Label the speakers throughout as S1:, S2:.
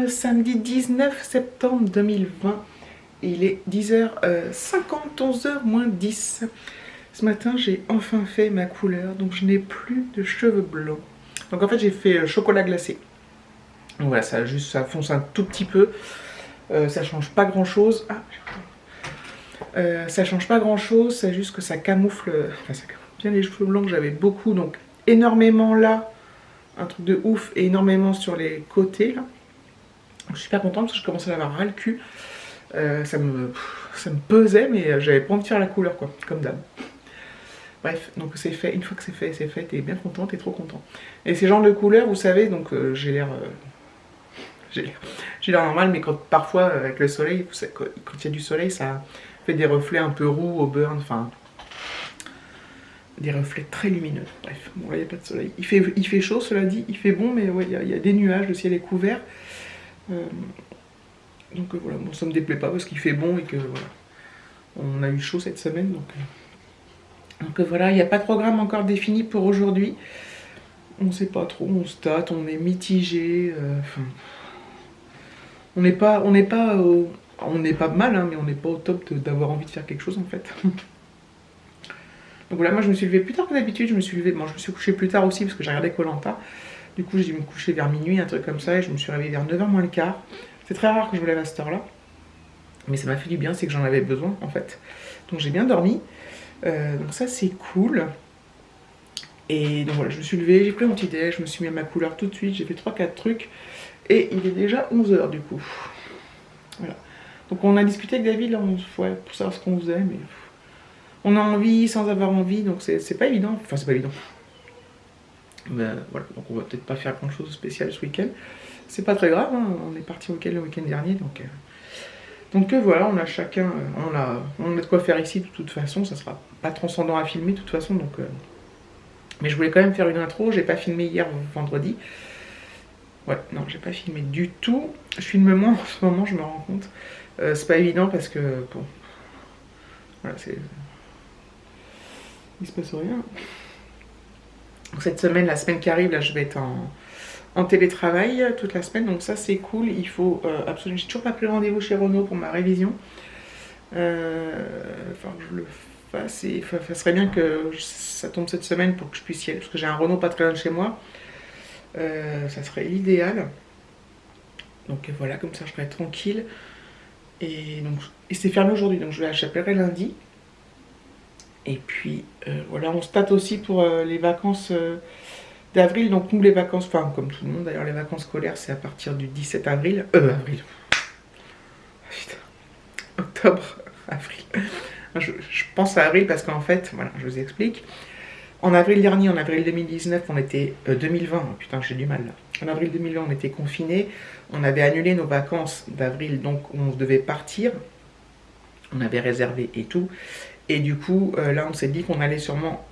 S1: le samedi 19 septembre 2020. Il est 10h50, 11h moins 10. Ce matin, j'ai enfin fait ma couleur, donc je n'ai plus de cheveux blancs. Donc en fait, j'ai fait chocolat glacé. Donc voilà, ça fonce un tout petit peu. Ça change pas grand chose. Ça change pas grand chose, c'est juste que ça camoufle, ça camoufle bien les cheveux blancs que j'avais beaucoup, donc énormément là, un truc de ouf, et énormément sur les côtés là. Je suis super contente parce que je commençais à avoir ras le cul. Ça me pesait, mais j'avais pas envie de faire la couleur quoi, comme d'hab. Bref, donc c'est fait, une fois que c'est fait, t'es bien content, t'es trop content. Et ces genres de couleurs, vous savez, donc j'ai l'air normal, mais parfois avec le soleil, quand il y a du soleil, ça fait des reflets un peu roux au burn, enfin des reflets très lumineux. Bref, bon là il n'y a pas de soleil. Il fait chaud, cela dit, il fait bon, mais ouais, il y a des nuages, le ciel est couvert. Donc voilà, bon, ça me déplaît pas parce qu'il fait bon et que voilà, on a eu chaud cette semaine, donc voilà, il n'y a pas de programme encore défini pour aujourd'hui. On sait pas trop, on se tâte, on est mitigé. On n'est pas mal, hein, mais on n'est pas au top d'avoir envie de faire quelque chose en fait. Donc voilà, moi je me suis levée plus tard que d'habitude. Je me suis couchée plus tard aussi parce que j'ai regardé Koh-Lanta. Du coup j'ai dû me coucher vers minuit, un truc comme ça, et je me suis réveillée vers 9h moins le quart. C'est très rare que je me lève à cette heure-là, mais ça m'a fait du bien, c'est que j'en avais besoin en fait. Donc j'ai bien dormi, donc ça c'est cool. Et donc voilà, je me suis levée, j'ai pris mon petit déj, je me suis mis à ma couleur tout de suite, j'ai fait 3-4 trucs, et il est déjà 11h du coup. Voilà. Donc on a discuté avec David là, pour savoir ce qu'on faisait, mais on a envie sans avoir envie, donc c'est pas évident. Enfin c'est pas évident. Mais voilà, donc on va peut-être pas faire grand chose de spécial ce week-end. C'est pas très grave, hein. On est parti le week-end dernier, donc voilà, on a chacun, on a de quoi faire ici de toute façon, ça sera pas transcendant à filmer de toute façon, donc mais je voulais quand même faire une intro, j'ai pas filmé hier vendredi. Ouais, non, j'ai pas filmé du tout. Je filme moins en ce moment, je me rends compte. C'est pas évident parce que, bon, voilà, il se passe rien. Donc cette semaine, la semaine qui arrive, là, je vais être en télétravail toute la semaine, donc ça c'est cool. Il faut absolument, j'ai toujours pas pris rendez-vous chez Renault pour ma révision. Enfin, que je le fasse, et ça serait bien que ça tombe cette semaine pour que je puisse y aller, parce que j'ai un Renault pas très loin de chez moi. Ça serait l'idéal. Donc voilà, comme ça je serai tranquille. Et c'est fermé aujourd'hui, donc j'appellerai lundi. Et puis voilà, on se tâte aussi pour les vacances d'avril. Donc nous les vacances, enfin comme tout le monde d'ailleurs, les vacances scolaires c'est à partir du 17 avril. Avril. Putain. Octobre, avril. Je pense à avril parce qu'en fait, voilà, je vous explique. En avril dernier, en avril 2019, on était 2020, oh putain j'ai du mal là. En avril 2020, on était confinés, on avait annulé nos vacances d'avril, donc on devait partir, on avait réservé et tout, et du coup, là on s'est dit qu'on allait sûrement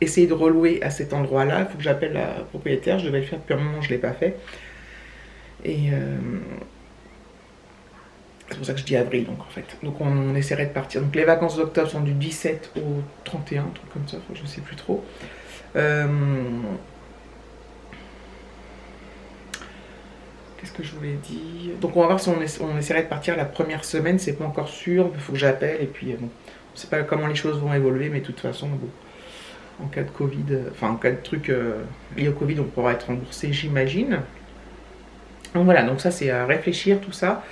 S1: essayer de relouer à cet endroit-là. Il faut que j'appelle la propriétaire, je devais le faire depuis un moment, je ne l'ai pas fait, et c'est pour ça que je dis avril, donc en fait. Donc on essaierait de partir. Donc les vacances d'octobre sont du 17 au 31, un truc comme ça, je ne sais plus trop. Qu'est-ce que je voulais dire? Donc on va voir si on essaierait de partir la première semaine, c'est pas encore sûr, il faut que j'appelle, et puis bon, on ne sait pas comment les choses vont évoluer, mais de toute façon, bon, en cas de Covid, enfin en cas de truc lié au Covid, on pourra être remboursé, j'imagine. Donc voilà, donc ça c'est à réfléchir tout ça.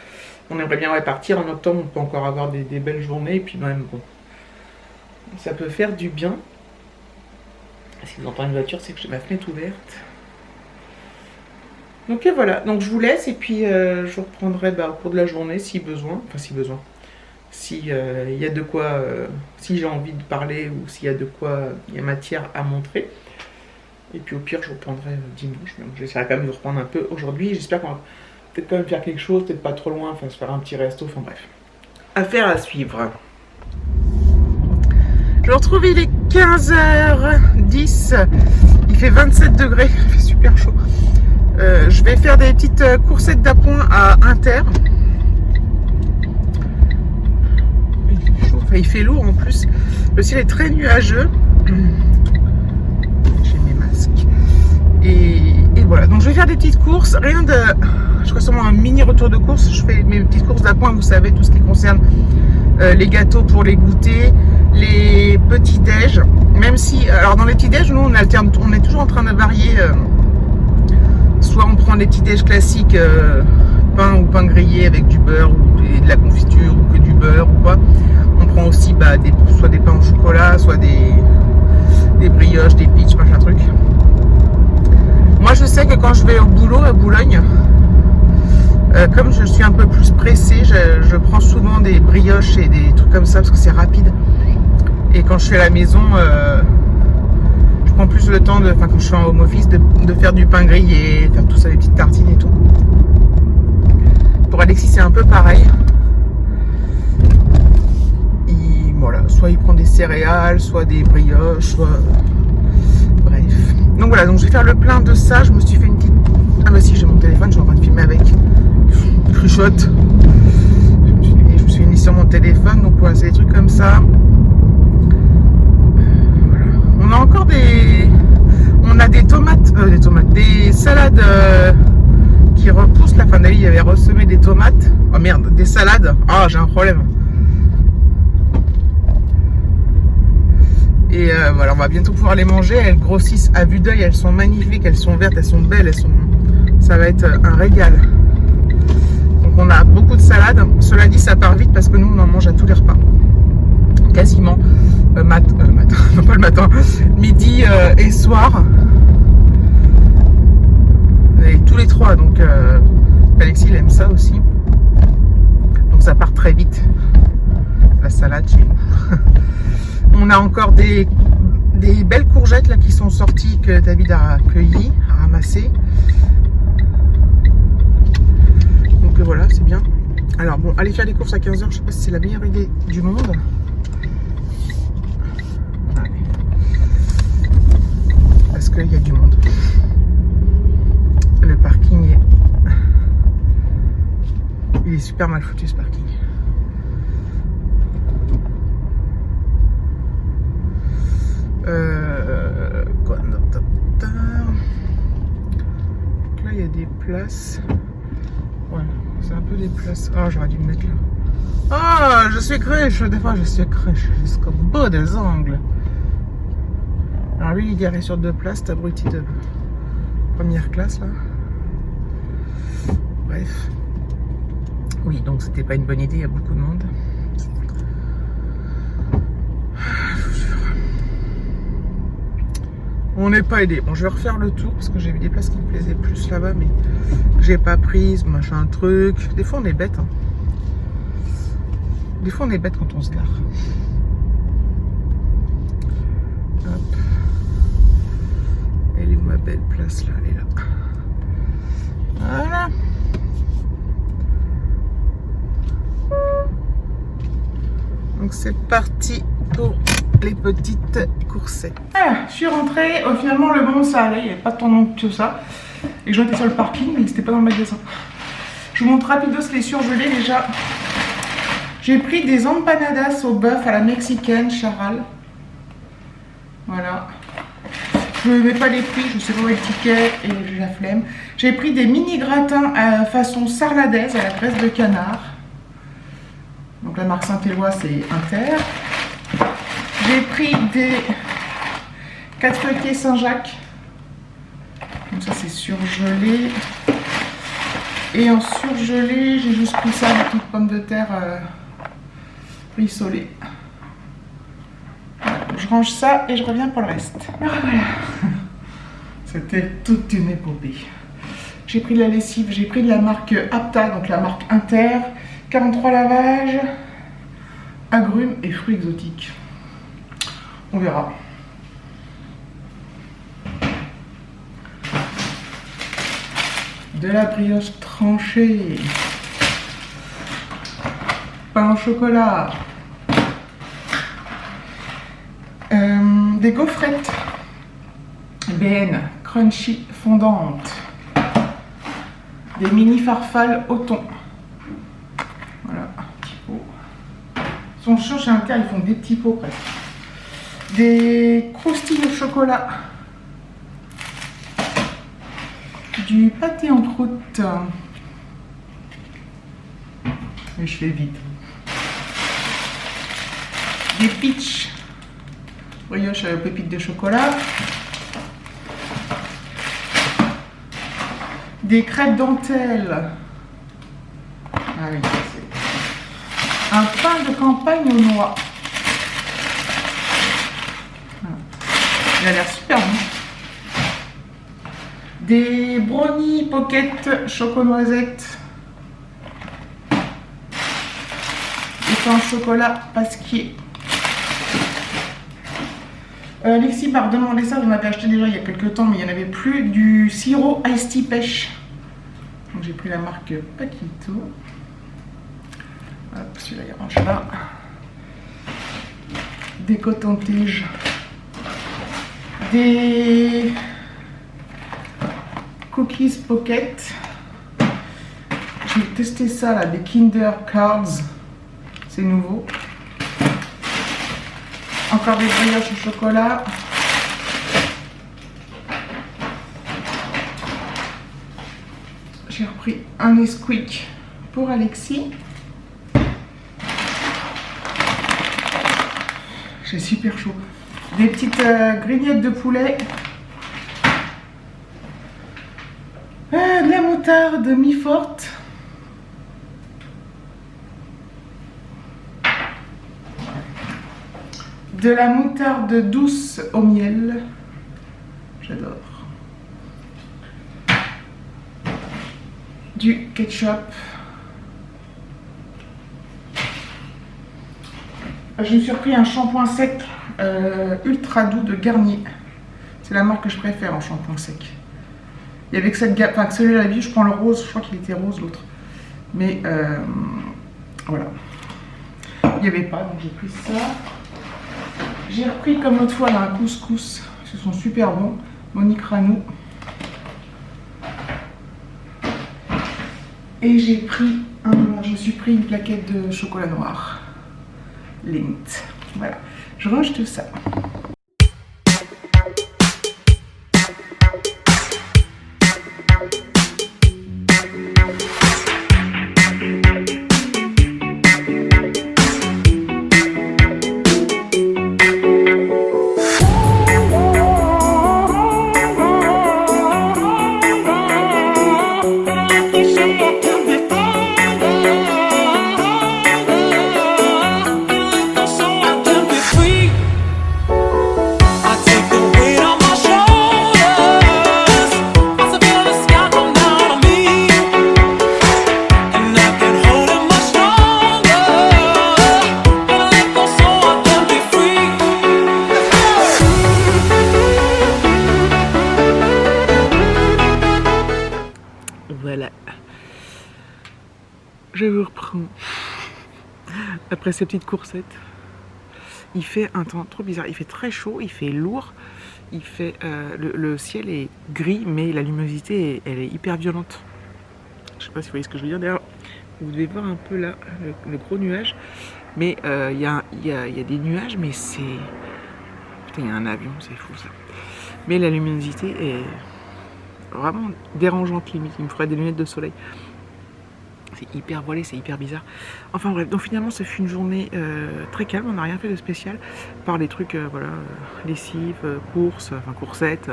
S1: On aimerait bien partir en octobre, on peut encore avoir des belles journées, et puis même, bon, ça peut faire du bien. Si vous entendez une voiture, c'est que j'ai ma fenêtre ouverte. Donc voilà, donc je vous laisse, et puis je reprendrai au cours de la journée si besoin, s'il y a de quoi, si j'ai envie de parler, ou s'il y a de quoi, il y a matière à montrer. Et puis au pire, je reprendrai dimanche, mais j'essaierai quand même de reprendre un peu aujourd'hui. J'espère qu'on va peut-être quand même faire quelque chose, peut-être pas trop loin, enfin se faire un petit resto, enfin bref. Affaire à suivre. Je me retrouve, il est 15h10, il fait 27 degrés, il fait super chaud. Je vais faire des petites coursettes d'appoint à Inter. Il fait chaud, enfin il fait lourd en plus. Le ciel est très nuageux. J'ai mes masques. Et voilà, donc je vais faire des petites courses, rien je ferai sûrement un mini retour de course. Je fais mes petites courses d'appoint, vous savez, tout ce qui concerne les gâteaux pour les goûters, les petits déj. Même si, alors dans les petits déj, nous on alterne, on est toujours en train de varier. Soit on prend des petits déj classiques, pain ou pain grillé avec du beurre ou de la confiture ou que du beurre ou quoi. On prend aussi soit des pains au chocolat, soit des brioches, des pitchs, machin truc. Moi je sais que quand je vais au boulot à Boulogne, comme je suis un peu plus pressée, je prends souvent des brioches et des trucs comme ça parce que c'est rapide. Et quand je suis à la maison, je prends plus le temps, quand je suis en home office, de faire du pain grillé, faire tout ça, des petites tartines et tout. Pour Alexis c'est un peu pareil. Voilà, soit il prend des céréales, soit des brioches, soit... Bref. Donc voilà, donc je vais faire le plein de ça. Je me suis fait une petite... Ah bah si, j'ai mon téléphone, je suis en train de filmer avec. Cruchotte. Je me suis mis sur mon téléphone, donc voilà, c'est des trucs comme ça. Voilà. On a encore des... On a des tomates, des salades qui repoussent. La fin d'année, il y avait ressemé des tomates. Oh merde, des salades. Ah, j'ai un problème. Et voilà, on va bientôt pouvoir les manger. Elles grossissent à vue d'œil, elles sont magnifiques, elles sont vertes, elles sont belles, ça va être un régal. Donc on a beaucoup de salades. Cela dit, ça part vite parce que nous on en mange à tous les repas. Quasiment. Non pas le matin, midi et soir. Et tous les trois. Donc Alexis il aime ça aussi. Donc ça part très vite. La salade chez nous. On a encore des belles courgettes là qui sont sorties que David a cueillies, a ramassées. Donc voilà, c'est bien. Alors bon, aller faire des courses à 15h, je sais pas si c'est la meilleure idée du monde. Ouais. Parce qu'il y a du monde. Le parking il est super mal foutu ce parking. Là il y a des places. Ouais, c'est un peu des places. Ah, j'aurais dû me mettre là. Ah, je suis crèche. Des fois je suis crèche jusqu'au bout des ongles. Alors lui il est garé sur 2 places, cet abruti de première classe là. Bref. Oui, donc c'était pas une bonne idée, il y a beaucoup de monde. On n'est pas aidé. Bon, je vais refaire le tour parce que j'ai vu des places qui me plaisaient plus là-bas, mais j'ai pas prise, machin truc. Des fois on est bête. Hein. Des fois on est bête quand on se gare. Hop. Elle est où ma belle place là? Elle est là. Voilà. Donc c'est parti pour les petites coursettes. Ah, je suis rentrée, finalement le bon ça allait, il n'y avait pas tant de monde que ça. Et j'étais sur le parking, mais c'était pas dans le magasin. Je vous montre rapidos les surgelés déjà. J'ai pris des empanadas au bœuf à la mexicaine, charal. Voilà. Je ne mets pas les prix, je sais pas où est le ticket et j'ai la flemme. J'ai pris des mini gratins façon sarladaise à la graisse de canard. Donc la marque Saint-Éloi c'est Inter. J'ai pris des 4 feuilletés Saint-Jacques. Donc ça c'est surgelé. Et en surgelé, j'ai juste pris ça, des petites pommes de terre rissolées. Je range ça et je reviens pour le reste. Voilà. C'était toute une épopée. J'ai pris de la lessive, j'ai pris de la marque Apta, donc la marque Inter. 43 lavages, agrumes et fruits exotiques. On verra. De la brioche tranchée. Pain au chocolat. Des gaufrettes. BN crunchy fondantes. Des mini farfales au thon. Voilà, un petit pot. Ils sont chauds chez Inter, ils font des petits pots presque. Des croustilles au chocolat. Du pâté en croûte. Mais je fais vite. Des peach brioche pépites de chocolat. Des crêpes dentelles. Ah oui, c'est un pain de campagne aux noix. Il a l'air super bon. Des brownies pocket choco-noisette. Des pains au chocolat pasquier. Alexis m'a redemandé ça, j'en avais acheté déjà il y a quelques temps, mais il n'y en avait plus. Du sirop Ice Tea pêche. Donc j'ai pris la marque Paquito. Hop, celui-là il range là. Des cotons-tiges. Des cookies pocket. J'ai testé ça là, des Kinder Cards. C'est nouveau. Encore des brioches au chocolat. J'ai repris un Nesquik pour Alexis. J'ai super chaud. Des petites grignettes de poulet. De la moutarde mi-forte. De la moutarde douce au miel. J'adore. Du ketchup. Je me suis repris un shampoing sec ultra doux de Garnier. C'est la marque que je préfère en shampoing sec. Et avec cette gamme, enfin celui-là, je prends le rose, je crois qu'il était rose l'autre. Mais voilà. Il n'y avait pas, donc j'ai pris ça. J'ai repris comme l'autre fois là, un couscous. Ce sont super bons. Monique Ranou. Et je me suis pris une plaquette de chocolat noir. Lindt. Voilà. Je range tout ça.
S2: Voilà. Je vous reprends. Après ces petites coursettes. Il fait un temps trop bizarre. Il fait très chaud, il fait lourd. Il fait, le ciel est gris, mais la luminosité, elle est hyper violente. Je sais pas si vous voyez ce que je veux dire. D'ailleurs, vous devez voir un peu là, le gros nuage. Mais il y a des nuages, mais c'est... Putain, il y a un avion, c'est fou ça. Mais la luminosité est vraiment dérangeante limite. Il me faudrait des lunettes de soleil. C'est hyper voilé, c'est hyper bizarre. Enfin bref, donc finalement ce fut une journée très calme. On n'a rien fait de spécial. Par les trucs, voilà, lessive, courses, enfin coursettes.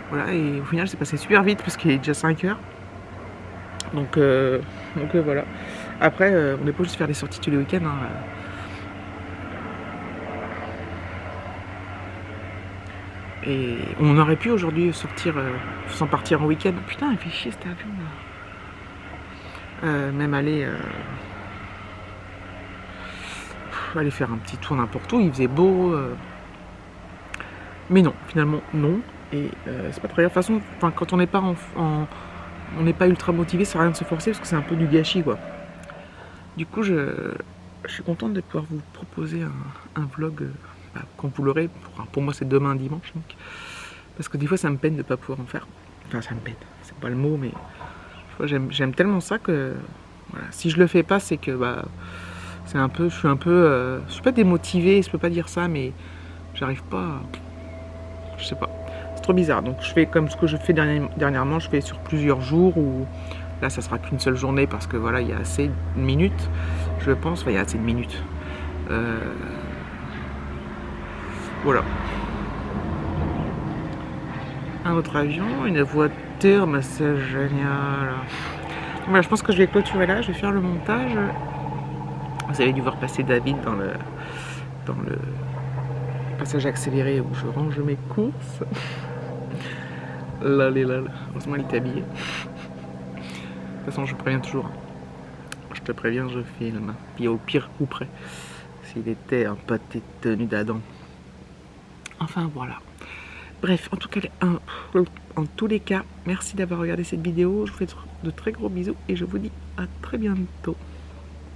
S2: Voilà, et au final c'est passé super vite parce qu'il est déjà 5 heures. Donc voilà. Après, on n'est pas obligé de faire des sorties tous les week-ends. Hein. Et on aurait pu aujourd'hui sortir sans partir en week-end. Putain, il fait chier cet avion là. Même aller faire un petit tour n'importe où. Il faisait beau. Mais non, finalement non. Et c'est pas très grave. De toute façon, quand on n'est pas on n'est pas ultra motivé, ça sert à rien de se forcer parce que c'est un peu du gâchis quoi. Du coup, je suis contente de pouvoir vous proposer un vlog. Quand vous l'aurez, pour moi c'est demain dimanche donc. Parce que des fois ça me peine de ne pas pouvoir en faire. Enfin ça me peine, c'est pas le mot mais j'aime tellement ça que voilà. Si je le fais pas c'est que c'est un peu, je suis pas démotivée, je peux pas dire ça mais j'arrive pas, je sais pas, c'est trop bizarre. Donc je fais comme ce que je fais dernièrement, je fais sur plusieurs jours ou Là, ça sera qu'une seule journée parce que voilà, il y a assez de minutes, je pense. Enfin, il y a assez de minutes. Voilà. Un autre avion, une voiture, mais c'est génial. Voilà, je pense que je vais clôturer là, je vais faire le montage. Vous avez dû voir passer David dans le passage accéléré où je range mes courses. Là, heureusement il est habillé. De toute façon, je préviens toujours. Je te préviens, je filme. Puis au pire, coup près. S'il était un pâté tenu d'Adam. Enfin, voilà. Bref, en tous les cas, merci d'avoir regardé cette vidéo. Je vous fais de très gros bisous et je vous dis à très bientôt.